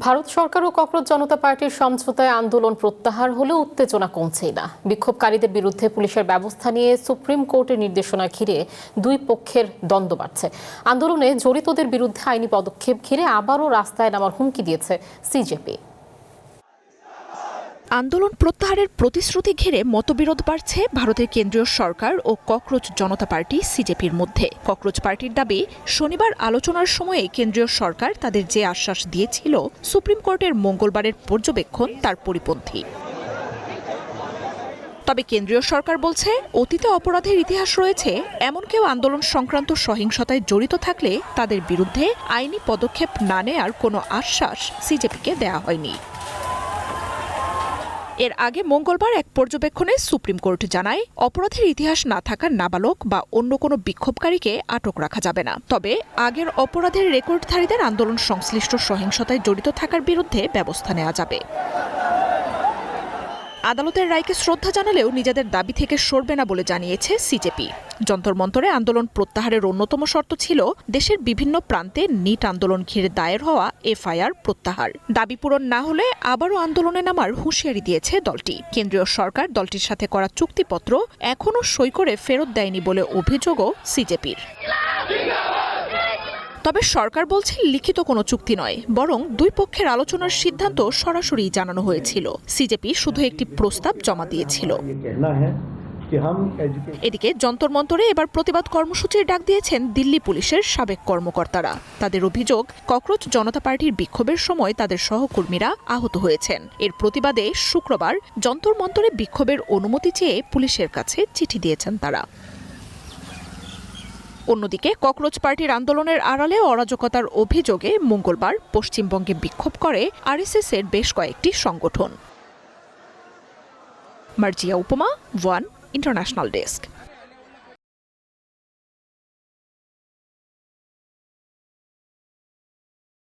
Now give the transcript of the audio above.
ভারত সরকার ও cockroach জনতা পার্টির সমঝোতায় আন্দোলন প্রত্যাহার হলেও উত্তেজনা কমছেই না। বিক্ষোভকারীদের বিরুদ্ধে পুলিশের ব্যবস্থা নিয়ে সুপ্রিম কোর্টের নির্দেশনা ঘিরে দুই পক্ষের দ্বন্দ্ব বাড়ছে। আন্দোলনে জড়িতদের বিরুদ্ধে আইনি পদক্ষেপ ঘিরে আবারও রাস্তায় নামার হুমকি দিয়েছে সিজেপি। আন্দোলন প্রত্যাহারের প্রতিশ্রুতি ঘিরে মতবিরোধ বাড়ছে ভারতের কেন্দ্রীয় সরকার ও ককরোচ জনতা পার্টি সিজেপির মধ্যে। ককরোচ পার্টির দাবি, শনিবার আলোচনার সময়ে কেন্দ্রীয় সরকার তাদের যে আশ্বাস দিয়েছিল সুপ্রিম কোর্টের মঙ্গলবারের পর্যবেক্ষণ তার পরিপন্থী। তবে কেন্দ্রীয় সরকার বলছে, অতীতে অপরাধের ইতিহাস রয়েছে, এমন কেউ আন্দোলন সংক্রান্ত সহিংসতায় জড়িত থাকলে তাদের বিরুদ্ধে আইনি পদক্ষেপ না নেয়ার কোনো আশ্বাস সিজেপিকে দেয়া হয়নি। এর আগে মঙ্গলবার এক পর্যবেক্ষণে সুপ্রিম কোর্ট জানায়, অপরাধের ইতিহাস না থাকা নাবালক বা অন্য কোনো বিক্ষোভকারীকে আটক রাখা যাবে না। তবে আগের অপরাধের রেকর্ডধারীদের আন্দোলন সংশ্লিষ্ট সহিংসতায় জড়িত থাকার বিরুদ্ধে ব্যবস্থা নেওয়া যাবে। আদালতের রায়কে শ্রদ্ধা জানালেও নিজেদের দাবি থেকে সরবে না বলে জানিয়েছে সিজেপি। যন্তর মন্তরে আন্দোলন প্রত্যাহারের অন্যতম শর্ত ছিল দেশের বিভিন্ন প্রান্তে নিট আন্দোলন ঘিরে দায়ের হওয়া এফআইআর প্রত্যাহার। দাবি পূরণ না হলে আবারও আন্দোলনে নামার হুঁশিয়ারি দিয়েছে দলটি। কেন্দ্রীয় সরকার দলটির সাথে করা চুক্তিপত্র এখনও সই করে ফেরত দেয়নি বলে অভিযোগও সিজেপির। তবে সরকার বলছে, লিখিত কোনো চুক্তি নয়, বরং দুই পক্ষের আলোচনার সিদ্ধান্ত সরাসরি জানানো হয়েছিল। সিজেপি শুধু একটি প্রস্তাব জমা দিয়েছিল। এদিকে যন্তর মন্তরে এবার প্রতিবাদ কর্মসূচির ডাক দিয়েছেন দিল্লি পুলিশের সাবেক কর্মকর্তারা। তাদের অভিযোগ, ককরোচ জনতা পার্টির বিক্ষোভের সময় তাদের সহকর্মীরা আহত হয়েছেন। এর প্রতিবাদে শুক্রবার যন্তর মন্তরে বিক্ষোভের অনুমতি চেয়ে পুলিশের কাছে চিঠি দিয়েছেন তারা। অন্যদিকে ককরোচ পার্টির আন্দোলনের আড়ালে অরাজকতার অভিযোগে মঙ্গলবার পশ্চিমবঙ্গে বিক্ষোভ করে আরএসএস এর বেশ কয়েকটি সংগঠন। মার্জিয়া উপমা, ওয়ান ইন্টারন্যাশনাল ডেস্ক।